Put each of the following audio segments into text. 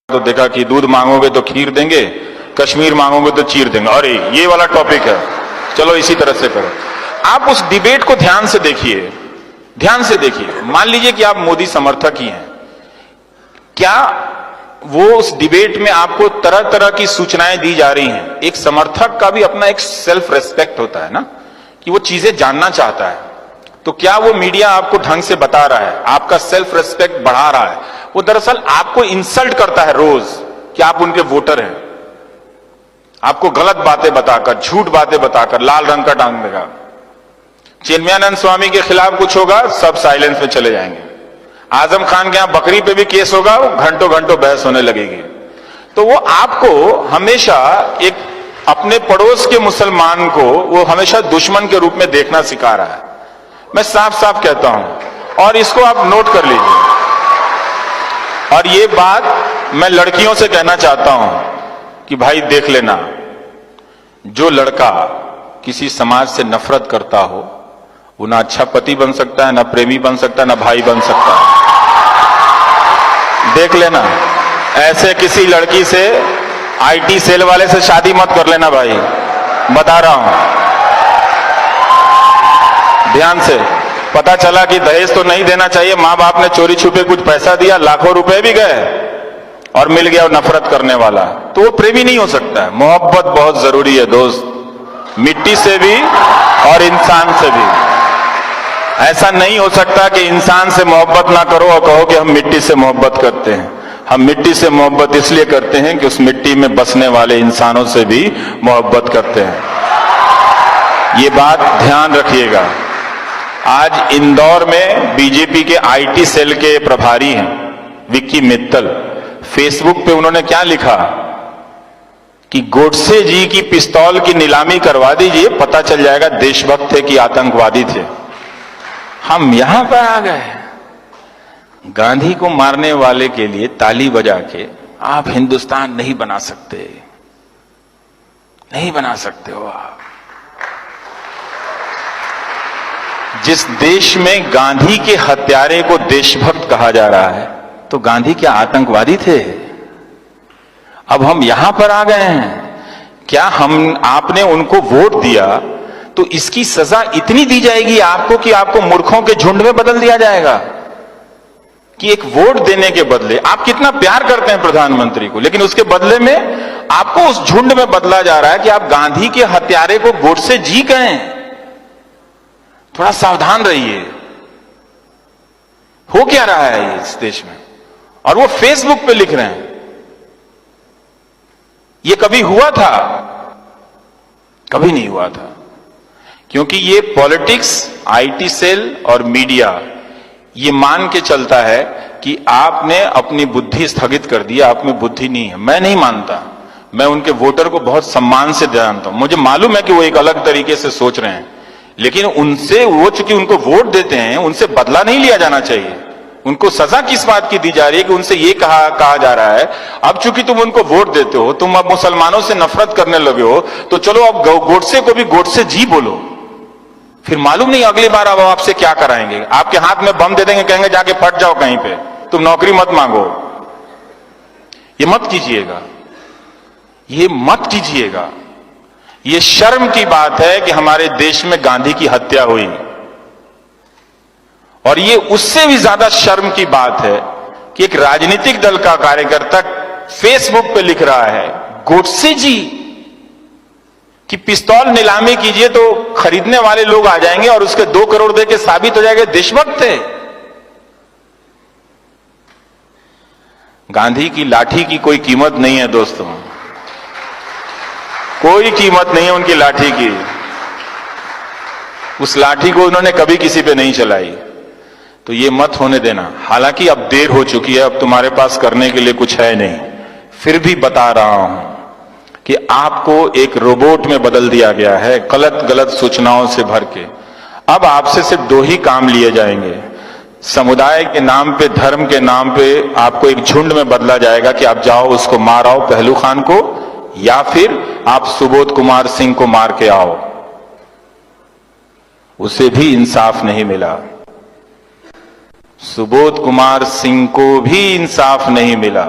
तो देखा कि दूध मांगोगे तो खीर देंगे, कश्मीर मांगोगे तो चीर देंगे। अरे ये वाला टॉपिक है, चलो इसी तरह से करो। आप उस डिबेट को ध्यान से देखिए, ध्यान से देखिए। मान लीजिए कि आप मोदी समर्थक ही हैं, क्या वो उस डिबेट में आपको तरह तरह की सूचनाएं दी जा रही हैं? एक समर्थक का भी अपना एक सेल्फ रेस्पेक्ट होता है ना, कि वो चीजें जानना चाहता है। तो क्या वो मीडिया आपको ढंग से बता रहा है, आपका सेल्फ रेस्पेक्ट बढ़ा रहा है? वो दरअसल आपको इंसल्ट करता है रोज कि आप उनके वोटर हैं, आपको गलत बातें बताकर, झूठ बातें बताकर लाल रंग का टांग देगा। चिन्मयानंद स्वामी के खिलाफ कुछ होगा, सब साइलेंस में चले जाएंगे। आजम खान के यहां बकरी पे भी केस होगा, घंटों घंटों बहस होने लगेगी। तो वो आपको हमेशा एक अपने पड़ोस के मुसलमान को वो हमेशा दुश्मन के रूप में देखना सिखा रहा है। मैं साफ साफ कहता हूं, और इसको आप नोट कर लीजिए। और ये बात मैं लड़कियों से कहना चाहता हूं कि भाई देख लेना, जो लड़का किसी समाज से नफरत करता हो वो ना अच्छा पति बन सकता है, ना प्रेमी बन सकता है, ना भाई बन सकता है। देख लेना, ऐसे किसी लड़की से, आईटी सेल वाले से शादी मत कर लेना भाई, बता रहा हूं ध्यान से। पता चला कि दहेज तो नहीं देना चाहिए, मां बाप ने चोरी छुपे कुछ पैसा दिया, लाखों रुपए भी गए और मिल गया नफरत करने वाला, तो वो प्रेमी नहीं हो सकता है। मोहब्बत बहुत जरूरी है दोस्त, मिट्टी से भी और इंसान से भी। ऐसा नहीं हो सकता कि इंसान से मोहब्बत ना करो और कहो कि हम मिट्टी से मोहब्बत करते हैं। हम मिट्टी से मोहब्बत इसलिए करते हैं कि उस मिट्टी में बसने वाले इंसानों से भी मोहब्बत करते हैं। ये बात ध्यान रखिएगा। आज इंदौर में बीजेपी के आईटी सेल के प्रभारी हैं विक्की मित्तल, फेसबुक पे उन्होंने क्या लिखा कि गोडसे जी की पिस्तौल की नीलामी करवा दीजिए, पता चल जाएगा देशभक्त थे कि आतंकवादी थे। हम यहां पर आ गए, गांधी को मारने वाले के लिए ताली बजा के आप हिंदुस्तान नहीं बना सकते, नहीं बना सकते हो आप। जिस देश में गांधी के हत्यारे को देशभक्त कहा जा रहा है, तो गांधी क्या आतंकवादी थे? अब हम यहां पर आ गए हैं, क्या आपने उनको वोट दिया तो इसकी सजा इतनी दी जाएगी आपको कि आपको मूर्खों के झुंड में बदल दिया जाएगा? कि एक वोट देने के बदले, आप कितना प्यार करते हैं प्रधानमंत्री को, लेकिन उसके बदले में आपको उस झुंड में बदला जा रहा है कि आप गांधी के हत्यारे को गोडसे जी कहें। थोड़ा सावधान रहिए, हो क्या रहा है इस देश में। और वो फेसबुक पे लिख रहे हैं, ये कभी हुआ था? कभी नहीं हुआ था। क्योंकि ये पॉलिटिक्स, आईटी सेल और मीडिया ये मान के चलता है कि आपने अपनी बुद्धि स्थगित कर दी, आप में बुद्धि नहीं है। मैं नहीं मानता, मैं उनके वोटर को बहुत सम्मान से जानता हूं, मुझे मालूम है कि वो एक अलग तरीके से सोच रहे हैं, लेकिन उनसे, वो चूंकि उनको वोट देते हैं, उनसे बदला नहीं लिया जाना चाहिए। उनको सजा किस बात की दी जा रही है कि उनसे ये कहा जा रहा है, अब चूंकि तुम उनको वोट देते हो, तुम अब मुसलमानों से नफरत करने लगे हो, तो चलो अब गोडसे को भी गोडसे जी बोलो। फिर मालूम नहीं अगली बार अब आपसे क्या कराएंगे, आपके हाथ में बम दे देंगे, कहेंगे जाके फट जाओ कहीं पे, तुम नौकरी मत मांगो। ये मत कीजिएगा, ये मत कीजिएगा। ये शर्म की बात है कि हमारे देश में गांधी की हत्या हुई, और ये उससे भी ज्यादा शर्म की बात है कि एक राजनीतिक दल का कार्यकर्ता फेसबुक पे लिख रहा है गोडसे जी कि पिस्तौल नीलामी कीजिए तो खरीदने वाले लोग आ जाएंगे और उसके 2 करोड़ दे के साबित हो जाएगा देशभक्त थे। गांधी की लाठी की कोई कीमत नहीं है दोस्तों, कोई कीमत नहीं है उनकी लाठी की। उस लाठी को उन्होंने कभी किसी पे नहीं चलाई, तो ये मत होने देना। हालांकि अब देर हो चुकी है, अब तुम्हारे पास करने के लिए कुछ है नहीं, फिर भी बता रहा हूं कि आपको एक रोबोट में बदल दिया गया है, गलत गलत सूचनाओं से भर के। अब आपसे सिर्फ 2 ही काम लिए जाएंगे, समुदाय के नाम पे, धर्म के नाम पे आपको एक झुंड में बदला जाएगा कि आप जाओ उसको मार आओ, पहलू खान को, या फिर आप सुबोध कुमार सिंह को मार के आओ। उसे भी इंसाफ नहीं मिला, सुबोध कुमार सिंह को भी इंसाफ नहीं मिला।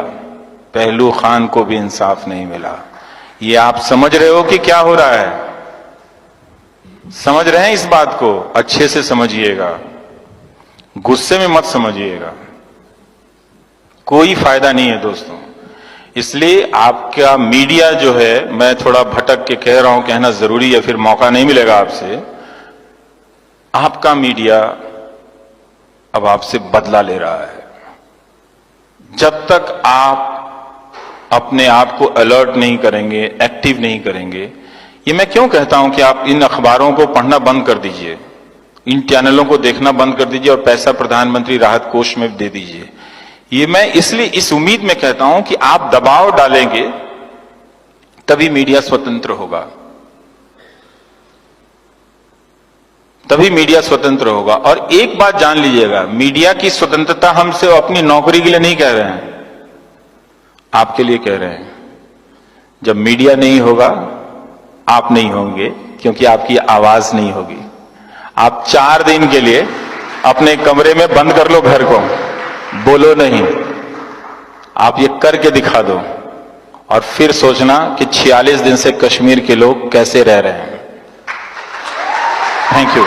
पहलू खान को भी इंसाफ नहीं मिला। ये आप समझ रहे हो कि क्या हो रहा है? समझ रहे हैं इस बात को? अच्छे से समझिएगा, गुस्से में मत समझिएगा, कोई फायदा नहीं है दोस्तों। इसलिए आपका मीडिया जो है, मैं थोड़ा भटक के कह रहा हूं, कहना जरूरी है, फिर मौका नहीं मिलेगा आपसे। आपका मीडिया अब आपसे बदला ले रहा है। जब तक आप अपने आप को अलर्ट नहीं करेंगे, एक्टिव नहीं करेंगे, ये मैं क्यों कहता हूं कि आप इन अखबारों को पढ़ना बंद कर दीजिए, इन चैनलों को देखना बंद कर दीजिए और पैसा प्रधानमंत्री राहत कोष में दे दीजिए। ये मैं इसलिए इस उम्मीद में कहता हूं कि आप दबाव डालेंगे तभी मीडिया स्वतंत्र होगा, तभी मीडिया स्वतंत्र होगा। और एक बात जान लीजिएगा, मीडिया की स्वतंत्रता हमसे अपनी नौकरी के लिए नहीं कह रहे हैं, आपके लिए कह रहे हैं। जब मीडिया नहीं होगा, आप नहीं होंगे, क्योंकि आपकी आवाज नहीं होगी। आप 4 दिन के लिए अपने कमरे में बंद कर लो घर को, बोलो नहीं, आप ये करके दिखा दो और फिर सोचना कि 46 दिन से कश्मीर के लोग कैसे रह रहे हैं। Thank you.